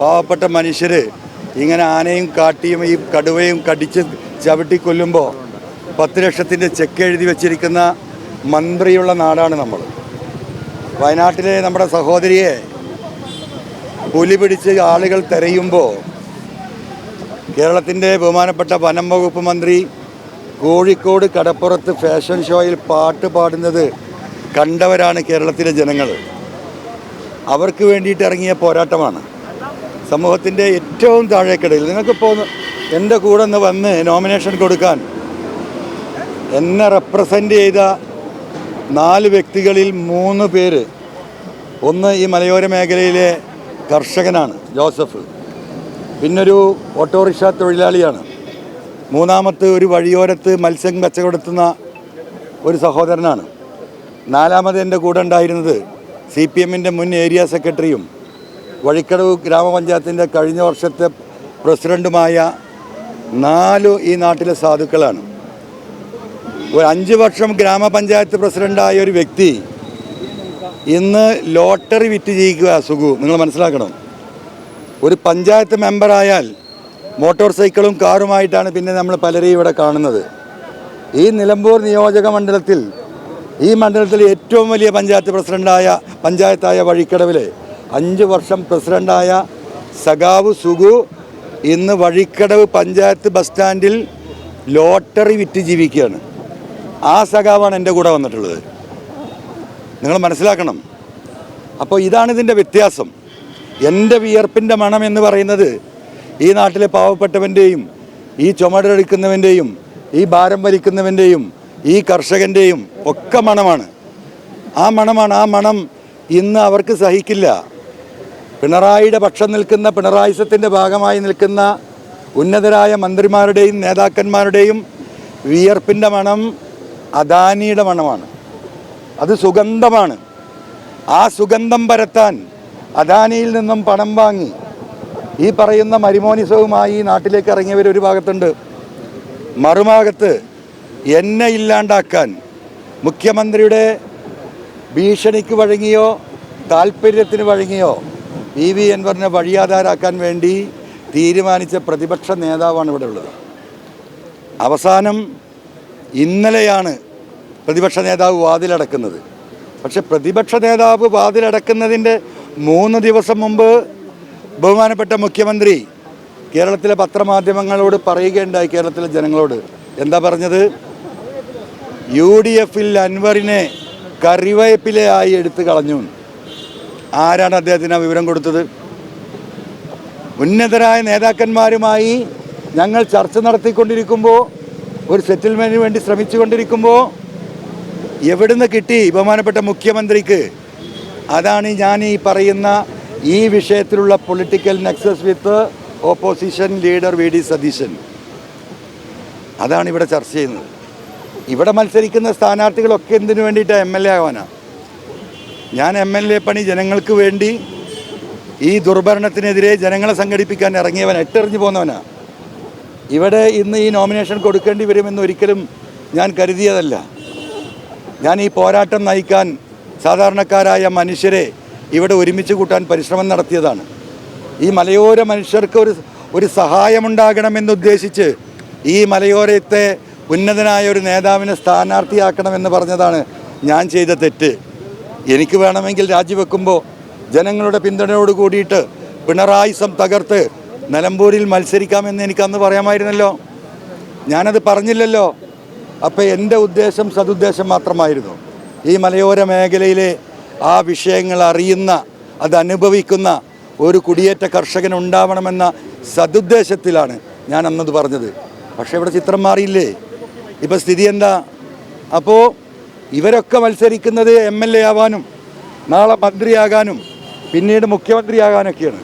പാവപ്പെട്ട മനുഷ്യർ ഇങ്ങനെ ആനയും കാട്ടിയും ഈ കടുവയും കടിച്ച് ചവിട്ടി കൊല്ലുമ്പോൾ 10 ലക്ഷത്തിൻ്റെ ചെക്ക് എഴുതി വച്ചിരിക്കുന്ന മന്ത്രിയുള്ള നാടാണ് നമ്മൾ. വയനാട്ടിലെ നമ്മുടെ സഹോദരിയെ പുലി പിടിച്ച് ആളുകൾ തിരയുമ്പോൾ കേരളത്തിൻ്റെ ബഹുമാനപ്പെട്ട വനം വകുപ്പ് മന്ത്രി കോഴിക്കോട് കടപ്പുറത്ത് ഫാഷൻ ഷോയിൽ പാട്ട് പാടുന്നത് കണ്ടവരാണ് കേരളത്തിലെ ജനങ്ങൾ. അവർക്ക് വേണ്ടിയിട്ട് ഇറങ്ങിയ പോരാട്ടമാണ്. സമൂഹത്തിൻ്റെ ഏറ്റവും താഴേക്കിടയിൽ നിങ്ങൾക്കിപ്പോൾ എൻ്റെ കൂടെ ഒന്ന് വന്ന് നോമിനേഷൻ കൊടുക്കാൻ എന്നെ റെപ്രസെൻ്റ് ചെയ്ത 4 വ്യക്തികളിൽ 3 പേര്, ഒന്ന് ഈ മലയോര മേഖലയിലെ കർഷകനാണ് ജോസഫ്, പിന്നൊരു ഓട്ടോറിക്ഷ തൊഴിലാളിയാണ്, മൂന്നാമത്തെ ഒരു വഴിയോരത്ത് മത്സ്യം കച്ചവടത്തുന്ന ഒരു സഹോദരനാണ്, നാലാമത് എൻ്റെ കൂടെ ഉണ്ടായിരുന്നത് CPM-ൻ്റെ മുൻ ഏരിയ സെക്രട്ടറിയും വഴിക്കടവ് ഗ്രാമപഞ്ചായത്തിൻ്റെ കഴിഞ്ഞ വർഷത്തെ പ്രസിഡൻറ്റുമായ 4 ഈ നാട്ടിലെ സാധുക്കളാണ്. ഒരു 5 വർഷം ഗ്രാമപഞ്ചായത്ത് പ്രസിഡൻ്റായ ഒരു വ്യക്തി ഇന്ന് ലോട്ടറി വിറ്റ് ജയിക്കുക. സുഖു, നിങ്ങൾ മനസ്സിലാക്കണം. ഒരു പഞ്ചായത്ത് മെമ്പറായാൽ മോട്ടോർ സൈക്കിളും കാറുമായിട്ടാണ് പിന്നെ നമ്മൾ പലരെയും ഇവിടെ കാണുന്നത്. ഈ നിലമ്പൂർ നിയോജക മണ്ഡലത്തിൽ, ഈ മണ്ഡലത്തിൽ ഏറ്റവും വലിയ പഞ്ചായത്തായ വഴിക്കടവിലെ 5 വർഷം പ്രസിഡൻ്റായ സഖാവ് സുഖു ഇന്ന് വഴിക്കടവ് പഞ്ചായത്ത് ബസ് സ്റ്റാൻഡിൽ ലോട്ടറി വിറ്റ് ജീവിക്കുകയാണ്. ആ സഖാവാണ് എൻ്റെ കൂടെ വന്നിട്ടുള്ളത്. നിങ്ങൾ മനസ്സിലാക്കണം. അപ്പോൾ ഇതാണ് ഇതിൻ്റെ വ്യത്യാസം. എൻ്റെ വിയർപ്പിൻ്റെ മണം എന്ന് പറയുന്നത് ഈ നാട്ടിലെ പാവപ്പെട്ടവൻ്റെയും ഈ ചുമടെടുക്കുന്നവൻ്റെയും ഈ ഭാരം വലിക്കുന്നവൻ്റെയും ഈ കർഷകൻ്റെയും ഒക്കെ മണമാണ്. ആ മണം ഇന്ന് അവർക്ക് സഹിക്കില്ല. പിണറായിയുടെ പക്ഷം നിൽക്കുന്ന, പിണറായിസത്തിൻ്റെ ഭാഗമായി നിൽക്കുന്ന ഉന്നതരായ മന്ത്രിമാരുടെയും നേതാക്കന്മാരുടെയും വിയർപ്പിൻ്റെ മണം അദാനിയുടെ മണമാണ്. അത് സുഗന്ധമാണ്. ആ സുഗന്ധം പരത്താൻ അദാനിയിൽ നിന്നും പണം വാങ്ങി ഈ പറയുന്ന മരിമോനിസവുമായി ഈ നാട്ടിലേക്ക് ഇറങ്ങിയവർ ഒരു ഭാഗത്തുണ്ട്. മറുഭാഗത്ത് എന്നെ ഇല്ലാണ്ടാക്കാൻ മുഖ്യമന്ത്രിയുടെ ഭീഷണിക്ക് വഴങ്ങിയോ താല്പര്യത്തിന് വഴങ്ങിയോ PV അൻവറിനെ വഴിയാധാരാക്കാൻ വേണ്ടി തീരുമാനിച്ച പ്രതിപക്ഷ നേതാവാണ് ഇവിടെ ഉള്ളത്. അവസാനം ഇന്നലെയാണ് പ്രതിപക്ഷ നേതാവ് വാതിലടക്കുന്നത്. പക്ഷെ പ്രതിപക്ഷ നേതാവ് വാതിലടക്കുന്നതിൻ്റെ 3 ദിവസം മുമ്പ് ബഹുമാനപ്പെട്ട മുഖ്യമന്ത്രി കേരളത്തിലെ പത്രമാധ്യമങ്ങളോട് പറയുകയുണ്ടായി, കേരളത്തിലെ ജനങ്ങളോട്. എന്താ പറഞ്ഞത്? UDF-ൽ അൻവറിനെ കറിവേപ്പിലയായി എടുത്തു കളഞ്ഞു. ആരാണ് അദ്ദേഹത്തിന് ആ വിവരം കൊടുത്തത്? ഉന്നതരായ നേതാക്കന്മാരുമായി ഞങ്ങൾ ചർച്ച നടത്തിക്കൊണ്ടിരിക്കുമ്പോൾ, ഒരു സെറ്റിൽമെൻറ്റിന് വേണ്ടി ശ്രമിച്ചുകൊണ്ടിരിക്കുമ്പോൾ എവിടുന്ന് കിട്ടി ബഹുമാനപ്പെട്ട മുഖ്യമന്ത്രിക്ക്? അതാണ് ഞാൻ ഈ പറയുന്ന ഈ വിഷയത്തിലുള്ള പൊളിറ്റിക്കൽ നെക്സസ് വിത്ത് ഓപ്പോസിഷൻ ലീഡർ VD സതീശൻ. അതാണ് ഇവിടെ ചർച്ച ചെയ്യുന്നത്. ഇവിടെ മത്സരിക്കുന്ന സ്ഥാനാർത്ഥികളൊക്കെ എന്തിനു വേണ്ടിയിട്ടാണ്? MLA ആവാനാണ്. ഞാൻ MLA പണി ജനങ്ങൾക്ക് വേണ്ടി ഈ ദുർഭരണത്തിനെതിരെ ജനങ്ങളെ സംഘടിപ്പിക്കാൻ ഇറങ്ങിയവൻ, എട്ടെറിഞ്ഞു പോന്നവനാണ്. ഇവിടെ ഇന്ന് ഈ നോമിനേഷൻ കൊടുക്കേണ്ടി വരുമെന്ന് ഒരിക്കലും ഞാൻ കരുതിയതല്ല. ഞാൻ ഈ പോരാട്ടം നയിക്കാൻ സാധാരണക്കാരായ മനുഷ്യരെ ഇവിടെ ഒരുമിച്ച് കൂട്ടാൻ പരിശ്രമം നടത്തിയതാണ്. ഈ മലയോര മനുഷ്യർക്ക് ഒരു സഹായമുണ്ടാകണമെന്നുദ്ദേശിച്ച് ഈ മലയോരത്തെ ഉന്നതനായ ഒരു നേതാവിനെ സ്ഥാനാർത്ഥിയാക്കണമെന്ന് പറഞ്ഞതാണ് ഞാൻ ചെയ്ത തെറ്റ്. എനിക്ക് വേണമെങ്കിൽ രാജിവെക്കുമ്പോൾ ജനങ്ങളുടെ പിന്തുണയോട് കൂടിയിട്ട് പിണറായിസം തകർത്ത് നിലമ്പൂരിൽ മത്സരിക്കാമെന്ന് എനിക്കന്ന് പറയാമായിരുന്നല്ലോ. ഞാനത് പറഞ്ഞില്ലല്ലോ. അപ്പോൾ എൻ്റെ ഉദ്ദേശം സതുദ്ദേശം മാത്രമായിരുന്നു. ഈ മലയോര മേഖലയിലെ ആ വിഷയങ്ങൾ അറിയുന്ന, അത് അനുഭവിക്കുന്ന ഒരു കുടിയേറ്റ കർഷകൻ ഉണ്ടാവണമെന്ന സതുദ്ദേശത്തിലാണ് ഞാൻ അന്നത് പറഞ്ഞത്. പക്ഷേ ഇവിടെ ചിത്രം മാറിയില്ലേ? ഇപ്പോൾ സ്ഥിതി എന്താ? അപ്പോൾ ഇവരൊക്കെ മത്സരിക്കുന്നത് MLA ആവാനും നാളെ മന്ത്രിയാകാനും പിന്നീട് മുഖ്യമന്ത്രിയാകാനൊക്കെയാണ്.